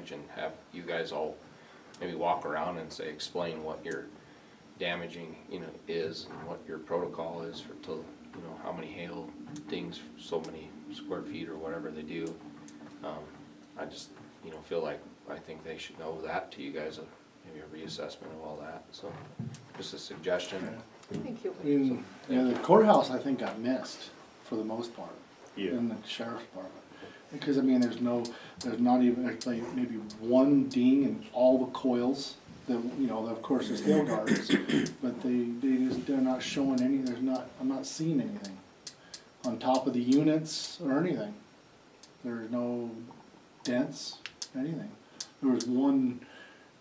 damage, and have you guys all maybe walk around and say, explain what your damaging, is, and what your protocol is for how many hail things, so many square feet or whatever they do. I just, feel like, I think they should know that to you guys, maybe a reassessment of all that, so, just a suggestion. Thank you. I mean, the courthouse, I think, got missed for the most part. Yeah. In the sheriff's department. Because, I mean, there's not even, like, maybe one ding in all the coils. Of course, there's hail guards, but they're not showing any, I'm not seeing anything on top of the units or anything. There's no dents, anything. There was one,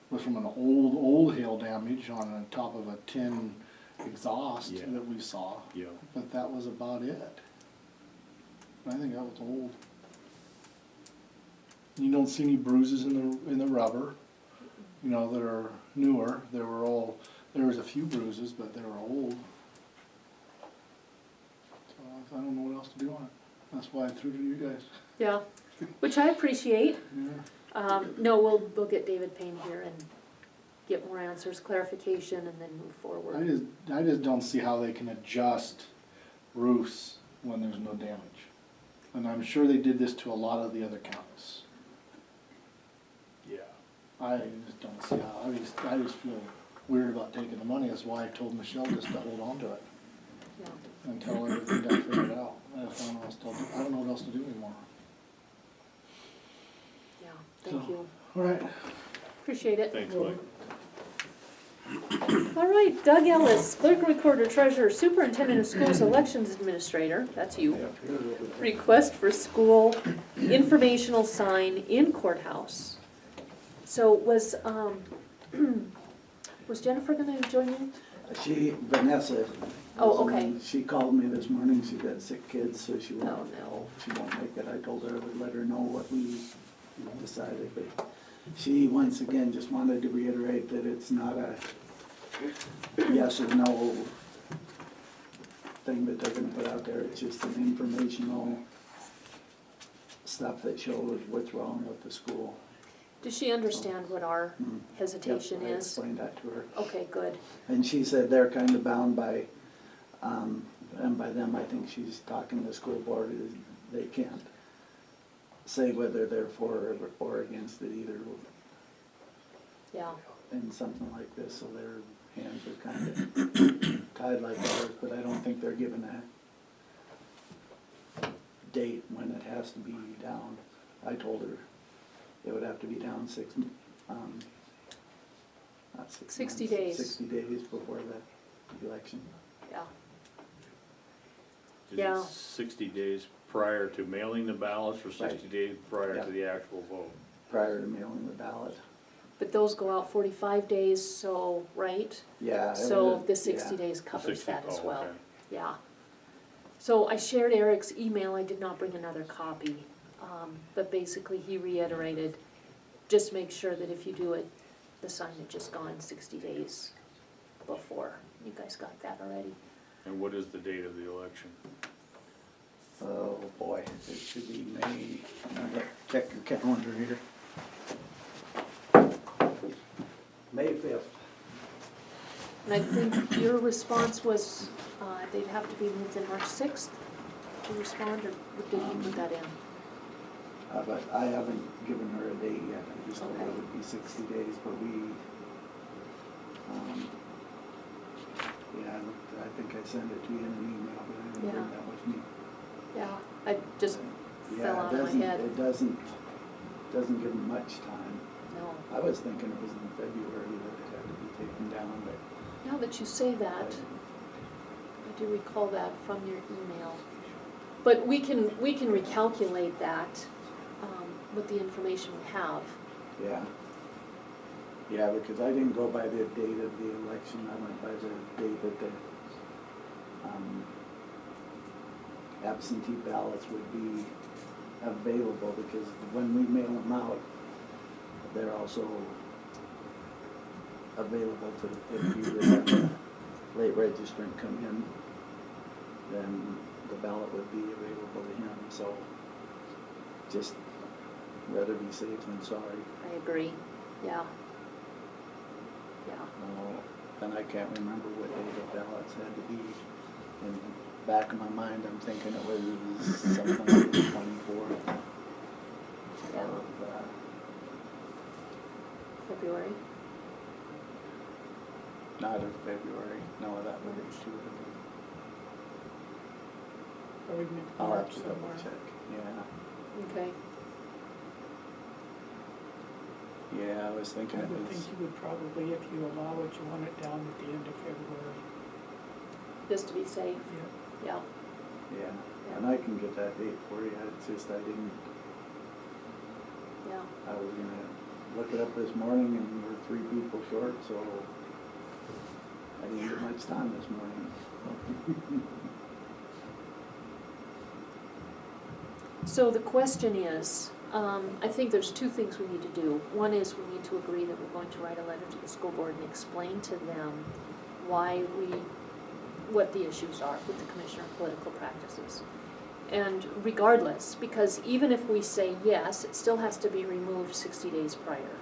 was from an old hail damage on the top of a tin exhaust Yeah. that we saw. Yeah. But that was about it. I think that was old. You don't see any bruises in the rubber, that are newer. There was a few bruises, but they were old. So I don't know what else to do on it. That's why I threw it to you guys. Yeah, which I appreciate. Yeah. No, we'll get David Payne here and get more answers, clarification, and then move forward. I just don't see how they can adjust roofs when there's no damage. And I'm sure they did this to a lot of the other counties. Yeah. I just don't see how, I just feel weird about taking the money. That's why I told Michelle just to hold on to it Yeah. until everything got figured out. I don't know what else to do anymore. Yeah, thank you. All right. Appreciate it. Thanks, Mike. All right, Doug Ellis, clerk, recorder, treasurer, superintendent of schools, elections administrator, that's you. Request for school informational sign in courthouse. So was Jennifer gonna join you? Vanessa. Oh, okay. She called me this morning, she got sick kids, so she won't, Oh, no. she won't make it. I told her I would let her know what we decided, but she, once again, just wanted to reiterate that it's not a yes or no thing that they're gonna put out there. It's just an informational stuff that shows what's wrong with the school. Does she understand what our hesitation Yep, I is? explained that to her. Okay, good. And she said they're kind of bound by, and by them, I think she's talking to the school board, is they can't say whether they're for or against it either Yeah, in something like this, so their hands are kind of tied like ours, but I don't think they're given a date when it has to be down. I told her it would have to be down not 6 60 months, days. 60 days before the election. yeah. Is Yeah. it 60 days prior to mailing the ballots or 60 Right. days prior Yeah. to the actual vote? Prior to mailing the ballot. But those go out 45 days, so, right? Yeah. it So would- the 60 yeah. days covers 60 that as oh, well. okay. Yeah. So I shared Eric's email, I did not bring another copy. But basically he reiterated, just make sure that if you do it, the signage is gone 60 days before. You guys got that already? And what is the date of the election? Oh, boy, it should be May, check your calendar here. May 5th. And I think your response was, they'd have to be moved in March 6th to respond, or did you put that in? But I haven't given her a date yet, I just told her Okay. it would be 60 days, but yeah, I think I sent it to you in an email, but I didn't Yeah. bring that with me. Yeah, I just Yeah, fell out of my head. It doesn't give them much time. No. I was thinking it was in February that it had to be taken down, but Now that you say that, I do recall that from your email. But we can recalculate that with the information we have. yeah. Yeah, because I didn't go by the date of the election, I went by the date that the absentee ballots would be available, because when we mail them out, they're also available to, if you would have a late registrant come in, then the ballot would be available to him, so just rather be safe than sorry. I agree, yeah. Yeah, And I can't remember what day the ballots had to be. In the back of my mind, I'm thinking it was something like the 24th yeah, of, February, not of February, no, that would be too. I'll have to double somewhere. check, yeah. Okay, Yeah, I was thinking I it would was, think you would probably, if you allow it, you want it down at the end of February. just to be safe, Yeah. yeah, yeah, and I can get that date for you, it's just I didn't, yeah. I was gonna look it up this morning and we're 3 people short, so I didn't get much time this morning. So the question is, I think there's 2 things we need to do. One is we need to agree that we're going to write a letter to the school board and explain to them what the issues are with the Commissioner of Political Practices. And regardless, because even if we say yes, it still has to be removed 60 days prior.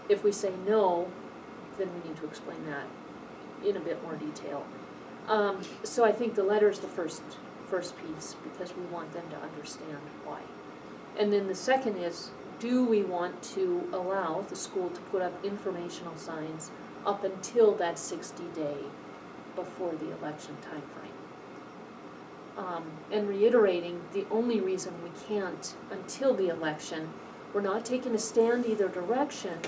If we say no, then we need to explain that in a bit more detail. So I think the letter is the first piece, because we want them to understand why. And then the second is, do we want to allow the school to put up informational signs up until that 60-day before the election timeframe? And reiterating, the only reason we can't until the election, we're not taking a stand either direction,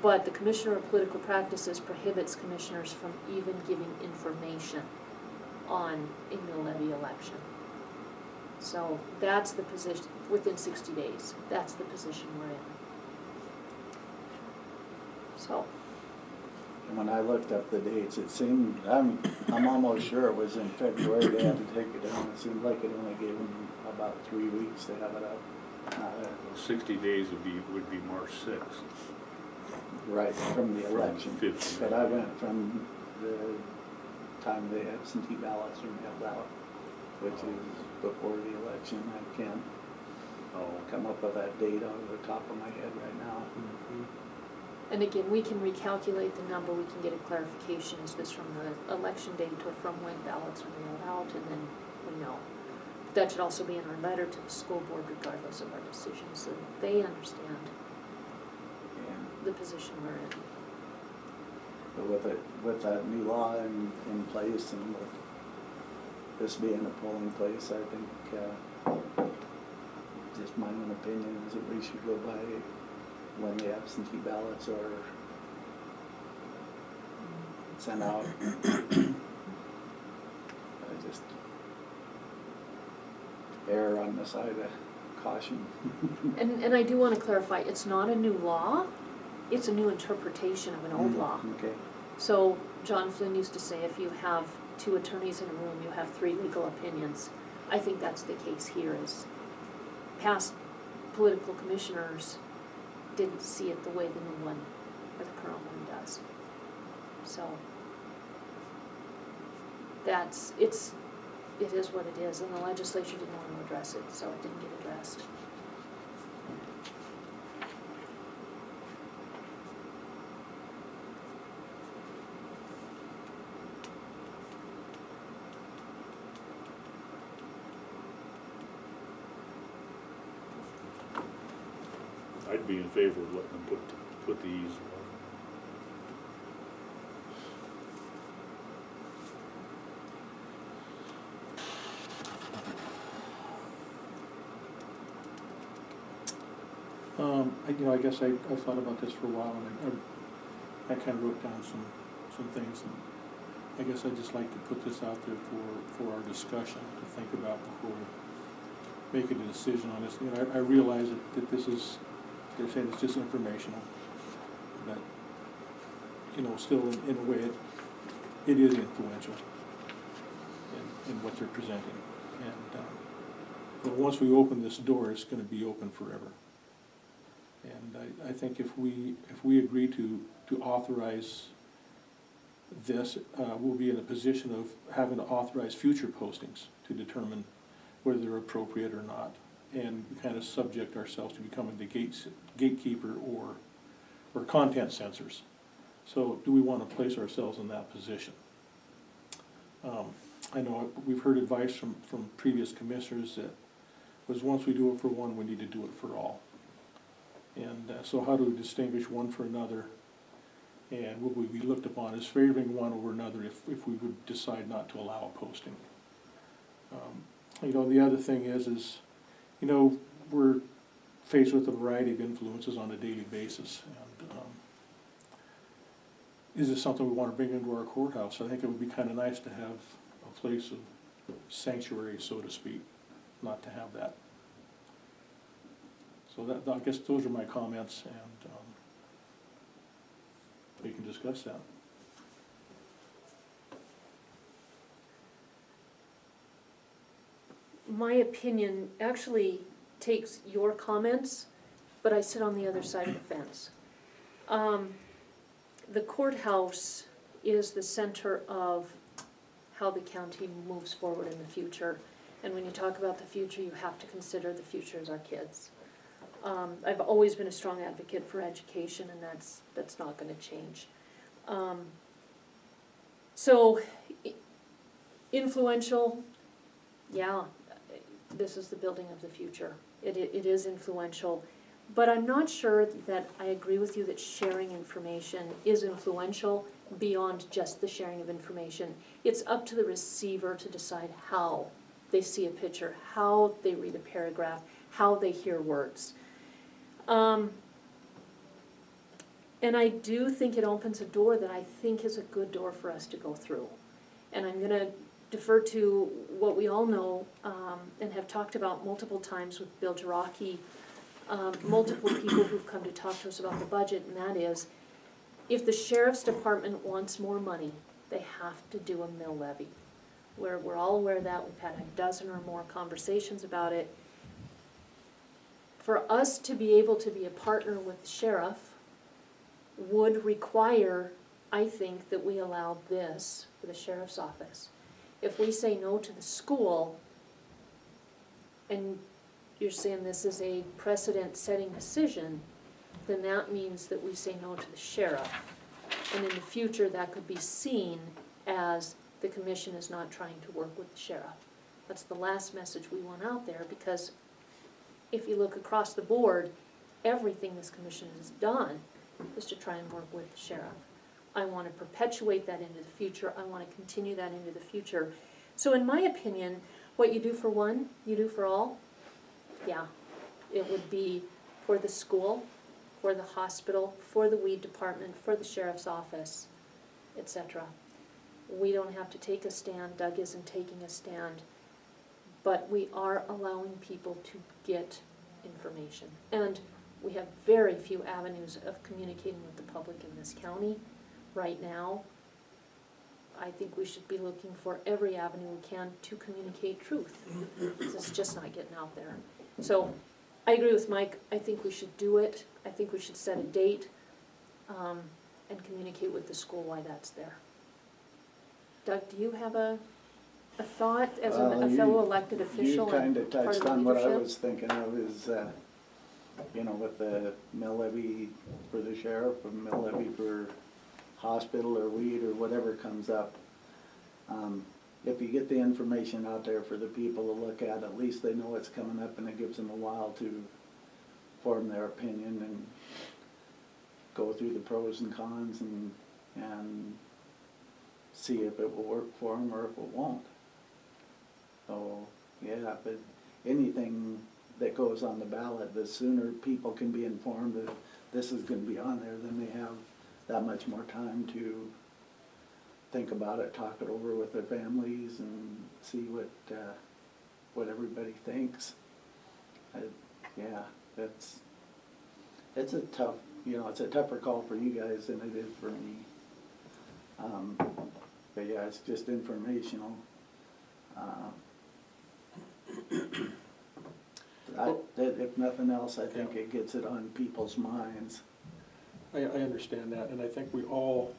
but the Commissioner of Political Practices prohibits commissioners from even giving information on a mill levy election. So that's the position, within 60 days, that's the position we're in. So, And when I looked up the dates, it seemed, I'm almost sure it was in February they had to take it down. It seemed like it only gave them about 3 weeks to have it up. 60 days would be March 6th. Right, from the From election. 15. But I went from the time the absentee ballots are mailed out, which is before the election. I can't come up with that date off the top of my head right now. and again, we can recalculate the number, we can get a clarification, is this from the election date or from when ballots are mailed out, and then we know. That should also be in our letter to the school board regardless of our decision, so that they understand Yeah. the position we're in. But with that new law in place and with this being a polling place, I think, just my own opinion is that we should go by when the absentee ballots are sent out. I just err on the side of caution. And I do want to clarify, it's not a new law, it's a new interpretation of an old law. Okay. So John Flynn used to say, if you have 2 attorneys in a room, you have 3 legal opinions. I think that's the case here, is past political commissioners didn't see it the way the new one, or the current one does. So it is what it is, and the legislature didn't want to address it, so it didn't get addressed. I'd be in favor of letting them put these. I guess I thought about this for a while, and I kind of wrote down some things, and I guess I'd just like to put this out there for our discussion to think about before making a decision on this. I realize that this is, they're saying it's just informational, but, still in a way it is influential in what they're presenting. And but once we open this door, it's going to be open forever. And I think if we agree to authorize this, we'll be in a position of having to authorize future postings to determine whether they're appropriate or not. and we kind of subject ourselves to becoming the gatekeeper or content censors. So do we want to place ourselves in that position? I know we've heard advice from previous commissioners that was once we do it for one, we need to do it for all. And so how do we distinguish one for another? And would we be looked upon as favoring one over another if we would decide not to allow a posting? You know, the other thing is, you know, we're faced with a variety of influences on a daily basis. And is this something we want to bring into our courthouse? I think it would be kind of nice to have a place of sanctuary, so to speak, not to have that. So that, I guess those are my comments, and we can discuss that. My opinion actually takes your comments, but I sit on the other side of the fence. The courthouse is the center of how the county moves forward in the future. And when you talk about the future, you have to consider the future as our kids. I've always been a strong advocate for education, and that's not gonna change. So, influential, yeah, this is the building of the future. It is influential, but I'm not sure that I agree with you that sharing information is influential beyond just the sharing of information. It's up to the receiver to decide how they see a picture, how they read a paragraph, how they hear words. And I do think it opens a door that I think is a good door for us to go through. And I'm gonna defer to what we all know, and have talked about multiple times with Bill Jarocki, multiple people who've come to talk to us about the budget, and that is, if the sheriff's department wants more money, they have to do a mill levy. We're all aware of that, we've had a dozen or more conversations about it. For us to be able to be a partner with the sheriff would require, I think, that we allow this for the sheriff's office. If we say no to the school, and you're saying this is a precedent-setting decision, then that means that we say no to the sheriff. And in the future, that could be seen as the commission is not trying to work with the sheriff. That's the last message we want out there, because if you look across the board, everything this commission has done is to try and work with the sheriff. I want to perpetuate that into the future. I want to continue that into the future. So in my opinion, what you do for one, you do for all. Yeah, it would be for the school, for the hospital, for the weed department, for the sheriff's office, etc. We don't have to take a stand. Doug isn't taking a stand. But we are allowing people to get information. And we have very few avenues of communicating with the public in this county right now. I think we should be looking for every avenue we can to communicate truth. It's just not getting out there. So I agree with Mike. I think we should do it. I think we should set a date and communicate with the school why that's there. Doug, do you have a thought as a fellow elected official? You kind of part touched the on what I leadership? was thinking of is, you know, with the mill levy for the sheriff, or mill levy for hospital or weed or whatever comes up. If you get the information out there for the people to look at least they know what's coming up, and it gives them a while to form their opinion and go through the pros and cons and see if it will work for them or if it won't. So, yeah, but anything that goes on the ballot, the sooner people can be informed that this is gonna be on there, then they have that much more time to think about it, talk it over with their families, and see what everybody thinks. Yeah, it's a tough, you know, it's a tougher call for you guys than it is for me. But yeah, it's just informational. If nothing else, I think it gets it on people's minds. I understand that, and I think we all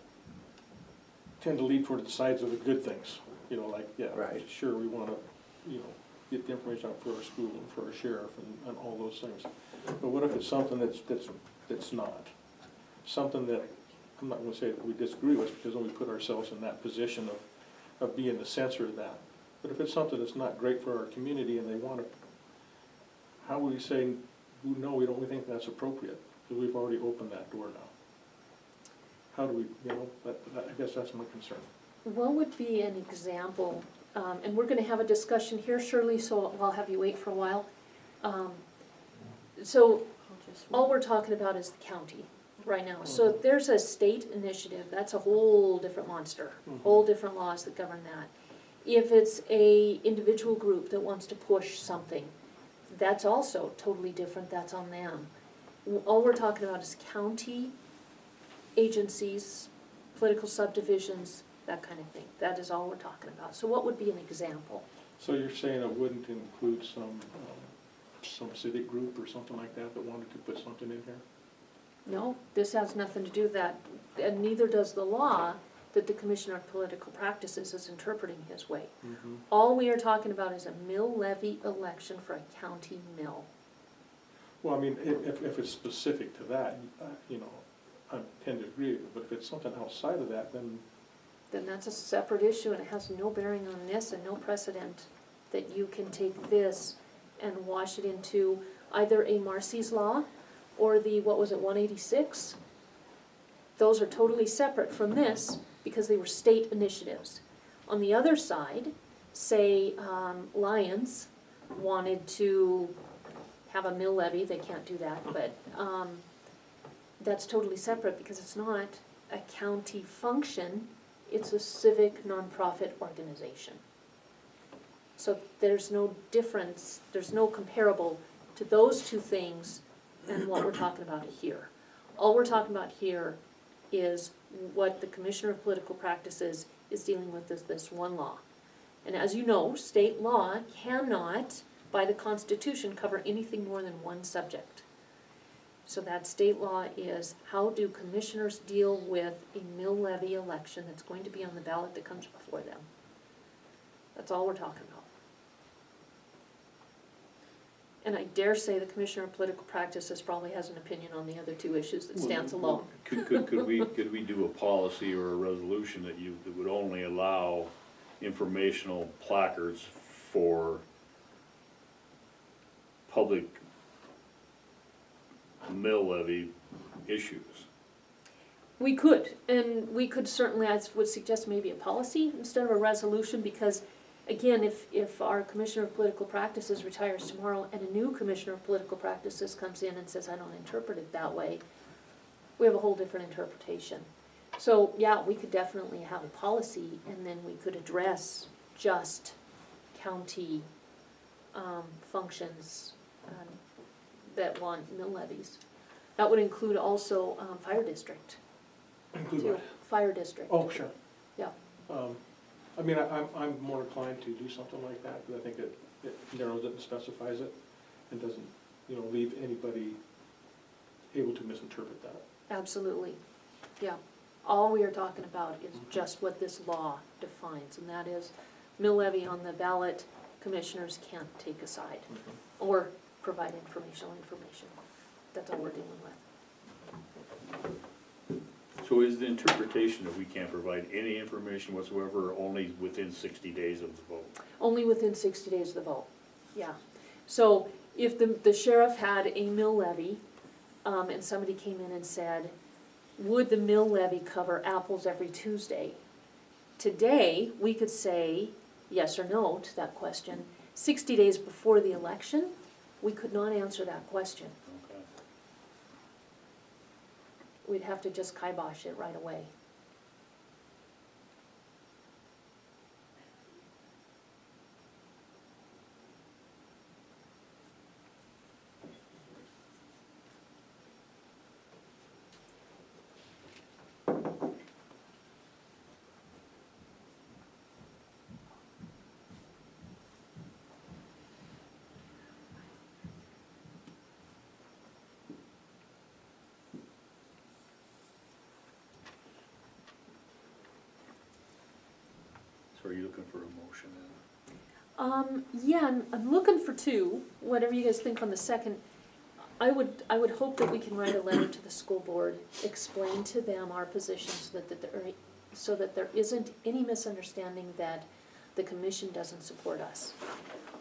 tend to lead toward the sides of the good things, you know, like, yeah, Right. sure, we wanna, you know, get the information out for our school and for our sheriff and all those things. But what if it's something that's not? Something that, I'm not gonna say that we disagree with, because then we put ourselves in that position of being the censor of that. But if it's something that's not great for our community and they wanna, how would we say, no, we think that's appropriate, because we've already opened that door now? How do we, I guess that's my concern. What would be an example, and we're gonna have a discussion here, Shirley, so I'll have you wait for a while. So, all we're talking about is the county right now. So if there's a state initiative, that's a whole different monster, whole different laws that govern that. If it's a individual group that wants to push something, that's also totally different, that's on them. All we're talking about is county agencies, political subdivisions, that kind of thing. That is all we're talking about. So what would be an example? So you're saying it wouldn't include some civic group or something like that wanted to put something in here? No, this has nothing to do with that, and neither does the law that the Commissioner of Political Practices is interpreting his way. All we are talking about is a mill levy election for a county mill. Well, I mean, if it's specific to that, I tend to agree, but if it's something outside of that, then Then that's a separate issue, and it has no bearing on this and no precedent that you can take this and wash it into either a Marcy's Law or the, 186? Those are totally separate from this because they were state initiatives. On the other side, say Lyons wanted to have a mill levy, they can't do that, but that's totally separate because it's not a county function, it's a civic nonprofit organization. So there's no difference, there's no comparable to those two things and what we're talking about here. All we're talking about here is what the Commissioner of Political Practices is dealing with this one law. And as you know, state law cannot, by the Constitution, cover anything more than one subject. So that state law is, how do commissioners deal with a mill levy election that's going to be on the ballot that comes before them? That's all we're talking about. And I dare say the Commissioner of Political Practices probably has an opinion on the other two issues that stands alone. Could we do a policy or a resolution that would only allow informational placards for public mill levy issues? We could, and we could certainly, I would suggest maybe a policy instead of a resolution, because again, if our Commissioner of Political Practices retires tomorrow and a new Commissioner of Political Practices comes in and says, I don't interpret it that way, we have a whole different interpretation. So, yeah, we could definitely have a policy, and then we could address just county functions that want mill levies. That would include also fire district. include too. what? Fire district. Oh, sure. Yeah. I mean, I'm more inclined to do something like that, because I think it narrows it and specifies it, and doesn't, leave anybody able to misinterpret that. Absolutely, yeah. All we are talking about is just what this law defines, and that is mill levy on the ballot, commissioners can't take a side or provide information. That's all we're dealing with. So is the interpretation that we can't provide any information whatsoever, or only within 60 days of the vote? Only within 60 days of the vote, yeah. So if the sheriff had a mill levy, and somebody came in and said, would the mill levy cover apples every Tuesday? Today, we could say yes or no to that question. 60 days before the election, we could not answer that question. Okay. We'd have to just kibosh it right away. So are you looking for a motion then? Yeah, I'm looking for two, whatever you guys think on the second. I would hope that we can write a letter to the school board, explain to them our position so that there isn't any misunderstanding that the commission doesn't support us.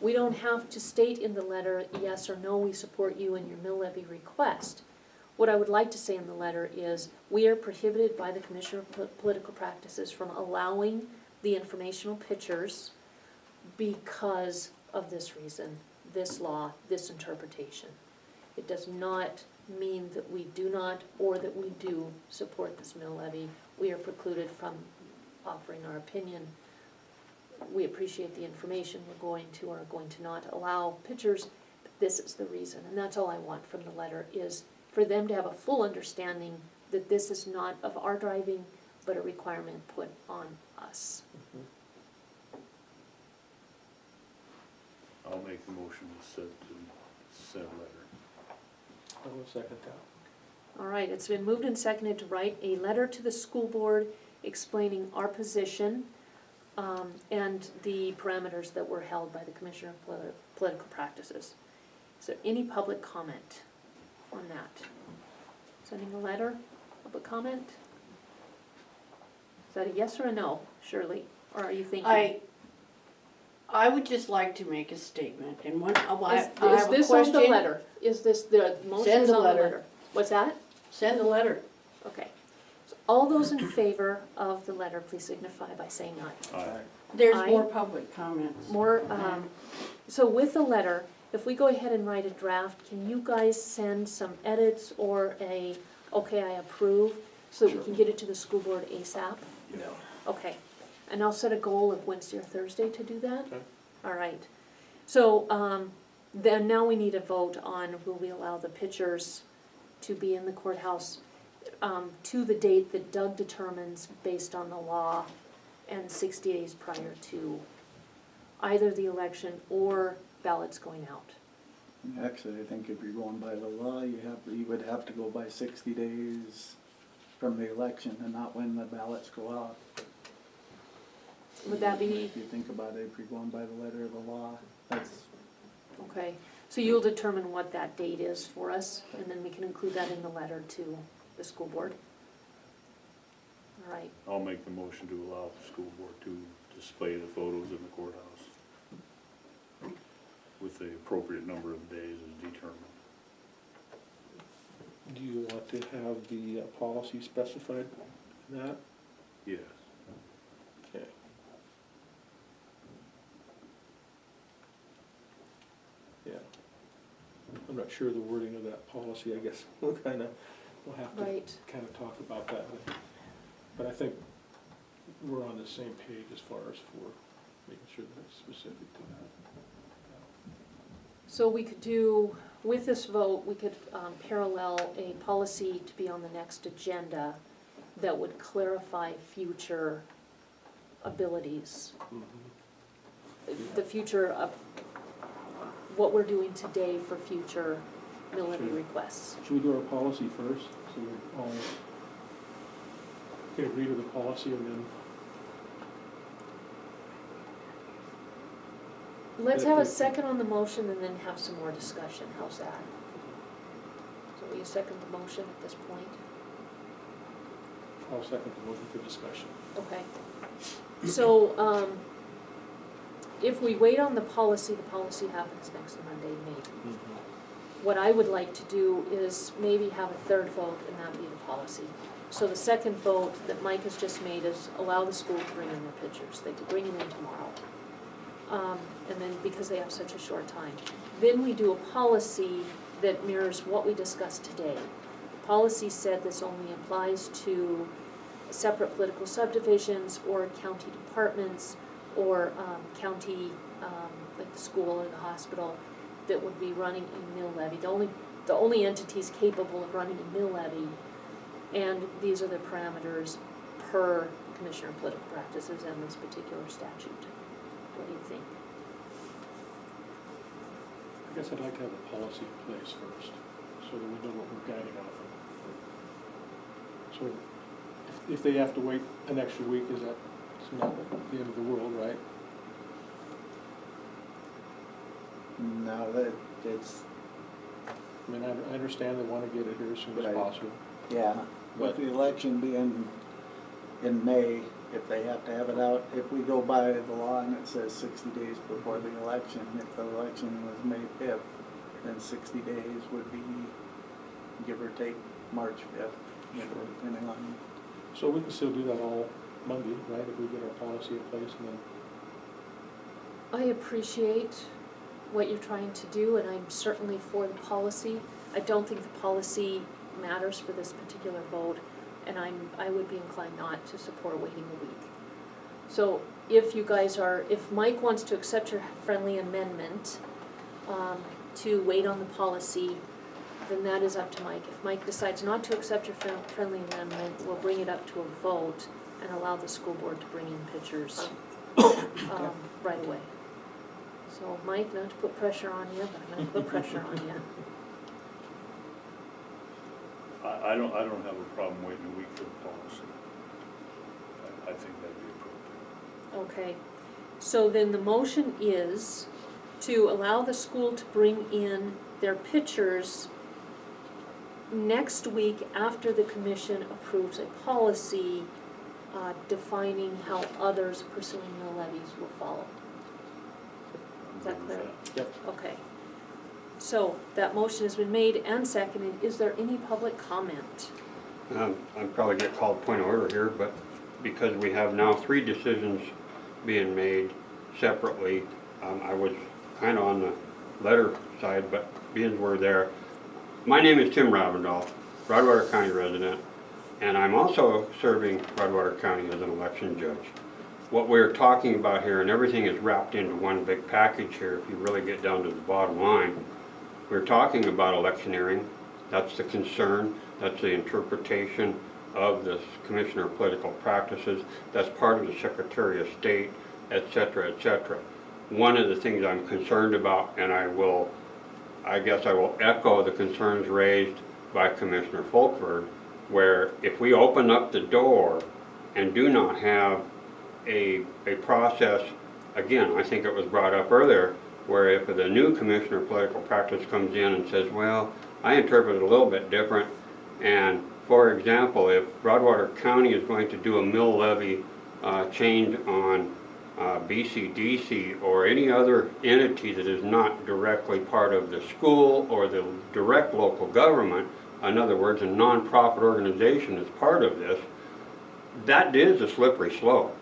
We don't have to state in the letter, yes or no, we support you in your mill levy request. What I would like to say in the letter is, we are prohibited by the Commissioner of Political Practices from allowing the informational pictures because of this reason, this law, this interpretation. It does not mean that we do not, or that we do support this mill levy. We are precluded from offering our opinion. We appreciate the information, we're going to or are going to not allow pictures. This is the reason, and that's all I want from the letter, is for them to have a full understanding that this is not of our driving, but a requirement put on us. I'll make the motion to send a letter. I will second that. All right, it's been moved and seconded to write a letter to the school board explaining our position and the parameters that were held by the Commissioner of Political Practices. Is there any public comment on that? Sending a letter, public comment? Is that a yes or a no, Shirley? Or are you thinking? I would just like to make a statement, and one, I Is have a this on the question. letter? Is this, the motion Send is the on the letter. letter? What's that? Send a letter. Okay. So all those in favor of the letter, please signify by saying aye. Aye. There's Aye. more public comments. More, so with the letter, if we go ahead and write a draft, can you guys send some edits or a, okay, I approve, so that we can get it to the school board ASAP? Yeah. Okay, and I'll set a goal of Wednesday or Thursday to do that? Okay. All right. So, then now we need a vote on, will we allow the pictures to be in the courthouse to the date that Doug determines based on the law and 60 days prior to either the election or ballots going out. Actually, I think if you're going by the law, you would have to go by 60 days from the election and not when the ballots go out. Would that be, If you think about it, if you're going by the letter of the law, that's, okay, so you'll determine what that date is for us, and then we can include that in the letter to the school board? All right, I'll make the motion to allow the school board to display the photos in the courthouse with the appropriate number of days as determined. Do you want to have the policy specified in that? Yes. Okay. Yeah. I'm not sure of the wording of that policy, I guess we'll have to right. kind of talk about that. But I think we're on the same page as far as for making sure that it's specific to that. So we could do, with this vote, we could parallel a policy to be on the next agenda that would clarify future abilities. The future of what we're doing today for future mill levy Sure. requests. Should we do our policy first, so we all can agree to the policy and then? Let's have a second on the motion and then have some more discussion, how's that? So will you second the motion at this point? I'll second the motion for discussion. Okay. So, if we wait on the policy happens next Monday, maybe. What I would like to do is maybe have a third vote and that be the policy. So the second vote that Mike has just made is allow the school to bring in their pictures. They could bring them in tomorrow. And then, because they have such a short time. Then we do a policy that mirrors what we discussed today. The policy said this only applies to separate political subdivisions or county departments or county, like the school or the hospital, that would be running a mill levy. The only entities capable of running a mill levy, and these are the parameters per Commissioner of Political Practices and this particular statute. What do you think? I guess I'd like to have a policy in place first, so that we know what we're guiding off of. So if they have to wait an extra week, is that, it's not the end of the world, right? No, that, it's, I mean, I understand they wanna get it here as soon as Right. possible. yeah, with But- the election being in May, if they have to have it out, if we go by the law and it says 60 days before the election, if the election was May 5th, then 60 days would be, give or take, March 5th, you know, depending on, So we can still do that all Monday, right, if we get our policy in place and then, I appreciate what you're trying to do, and I'm certainly for the policy. I don't think the policy matters for this particular vote, and I would be inclined not to support waiting a week. So if you guys are, if Mike wants to accept your friendly amendment, to wait on the policy, then that is up to Mike. If Mike decides not to accept your friendly amendment, we'll bring it up to a vote and allow the school board to bring in pictures, right away. So Mike, not to put pressure on you, but I'm gonna put pressure on you. I don't have a problem waiting a week for the policy. I think that'd be appropriate. Okay, so then the motion is to allow the school to bring in their pictures next week after the commission approves a policy defining how others pursuing no levies will follow. Is that clear? yep. Okay. So that motion has been made and seconded. Is there any public comment? I'll probably get called point of order here, but because we have now 3 decisions being made separately, I was kind of on the letter side, but being we're there. My name is Tim Ravendall, Broadwater County resident, and I'm also serving Broadwater County as an election judge. What we're talking about here, and everything is wrapped into one big package here, if you really get down to the bottom line, we're talking about electioneering. That's the concern, that's the interpretation of the Commissioner of Political Practices, that's part of the Secretary of State, et cetera, et cetera. One of the things I'm concerned about, and I guess I will echo the concerns raised by Commissioner Folkford, where if we open up the door and do not have a process, again, I think it was brought up earlier, where if the new Commissioner of Political Practice comes in and says, well, I interpret it a little bit different, and for example, if Broadwater County is going to do a mill levy change on BCDC or any other entity that is not directly part of the school or the direct local government, in other words, a nonprofit organization is part of this, that is a slippery slope.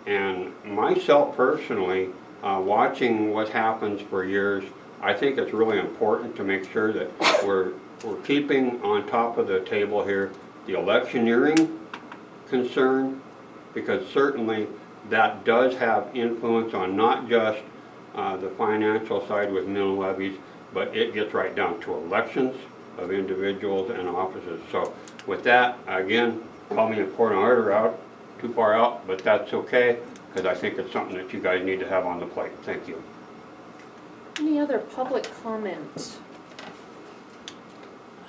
And myself personally, watching what happens for years, I think it's really important to make sure that we're keeping on top of the table here the electioneering concern, because certainly that does have influence on not just the financial side with mill levies, but it gets right down to elections of individuals and offices. So with that, again, call me a point of order out, too far out, but that's okay, because I think it's something that you guys need to have on the plate. Thank you. Any other public comment?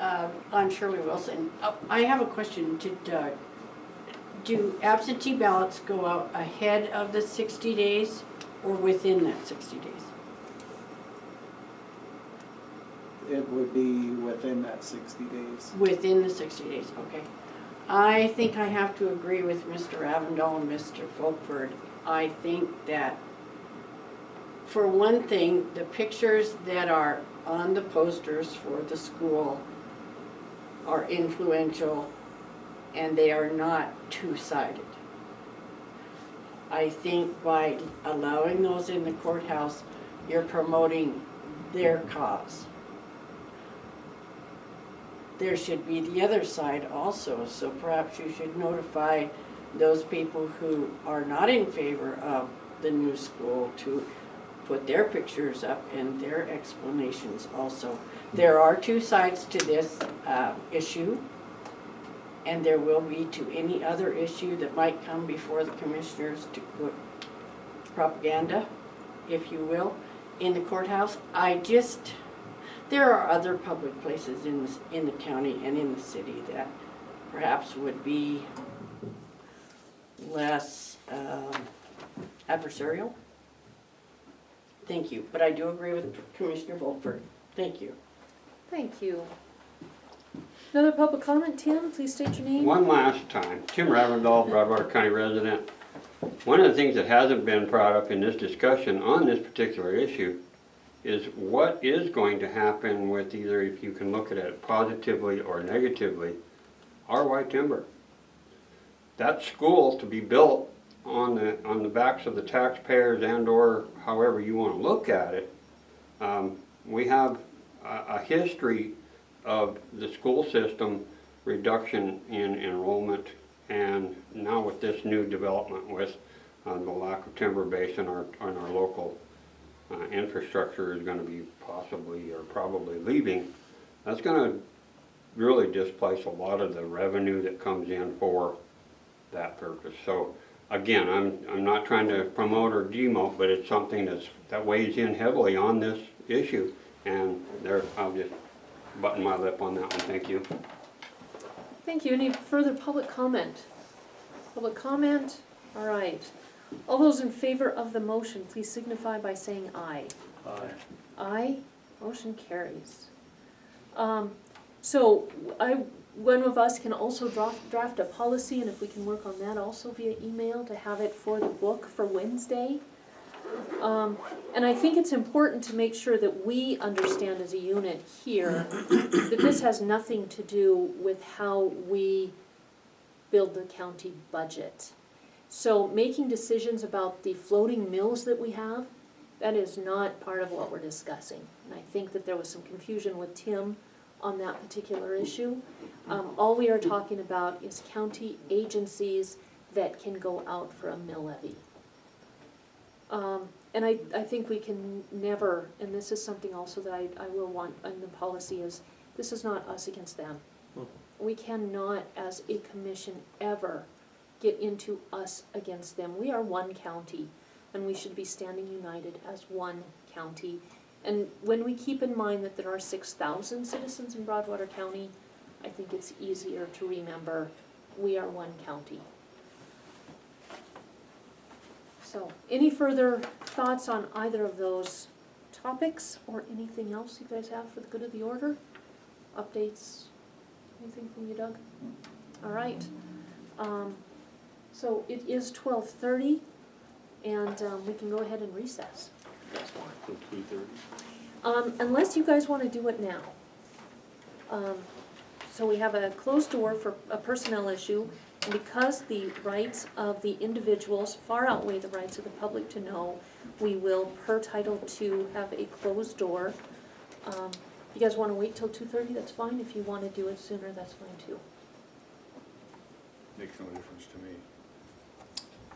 I'm Shirley Wilson. I have a question. Do absentee ballots go out ahead of the 60 days or within that 60 days? it would be within that 60 days. Within the 60 days, okay. I think I have to agree with Mr. Avondale and Mr. Folkford. I think that, for one thing, the pictures that are on the posters for the school are influential and they are not two-sided. I think by allowing those in the courthouse, you're promoting their cause. There should be the other side also, so perhaps you should notify those people who are not in favor of the new school to put their pictures up and their explanations also. There are two sides to this issue, and there will be to any other issue that might come before the commissioners to put propaganda, if you will, in the courthouse. There are other public places in the county and in the city that perhaps would be less adversarial. Thank you, but I do agree with Commissioner Volkberg. Thank you. Thank you. Another public comment, Tim, please state your name. One last time, Tim Ravendall, Broadwater County resident. One of the things that hasn't been brought up in this discussion on this particular issue is what is going to happen with either, if you can look at it positively or negatively, RY timber. That school to be built on the backs of the taxpayers and or however you want to look at it. We have a history of the school system reduction in enrollment, and now with this new development with the lack of timber base in our local infrastructure is going to be possibly or probably leaving. That's going to really displace a lot of the revenue that comes in for that purpose. So again, I'm not trying to promote or demote, but it's something that weighs in heavily on this issue, and I'll just button my lip on that one. Thank you. Thank you. Any further public comment? Public comment? All right. All those in favor of the motion, please signify by saying aye. Aye. Aye. Motion carries. So one of us can also draft a policy, and if we can work on that also via email to have it for the book for Wednesday. And I think it's important to make sure that we understand as a unit here that this has nothing to do with how we build the county budget. So making decisions about the floating mills that we have, that is not part of what we're discussing. And I think that there was some confusion with Tim on that particular issue. All we are talking about is county agencies that can go out for a mill levy. And I think we can never, and this is something also that I will want in the policy, is this is not us against them. We cannot, as a commission, ever get into us against them. We are one county, and we should be standing united as one county. And when we keep in mind that there are 6,000 citizens in Broadwater County, I think it's easier to remember we are one county. So, any further thoughts on either of those topics or anything else you guys have for the good of the order? Updates? Anything from you, Doug? All right. So it is 12:30, and we can go ahead and recess. So 2:30. Unless you guys want to do it now. So we have a closed door for a personnel issue, and because the rights of the individuals far outweigh the rights of the public to know, we will, per Title II, have a closed door. If you guys want to wait till 2:30, that's fine. If you want to do it sooner, that's fine too. Makes no difference to me.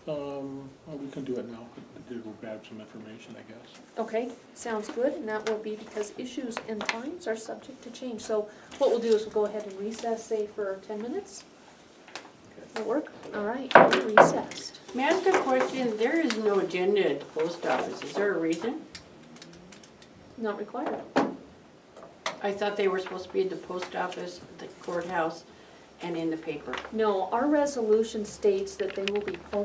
Well, we can do it now, to go grab some information, I guess. Okay, sounds good, and that will be because issues and times are subject to change. So what we'll do is we'll go ahead and recess, say, for 10 minutes. That'll work? All right, we're recessed. May I ask a question? There is no agenda at the post office. Is there a reason? Not required. I thought they were supposed to be at the post office, the courthouse, and in the paper. No, our resolution states that they will be posted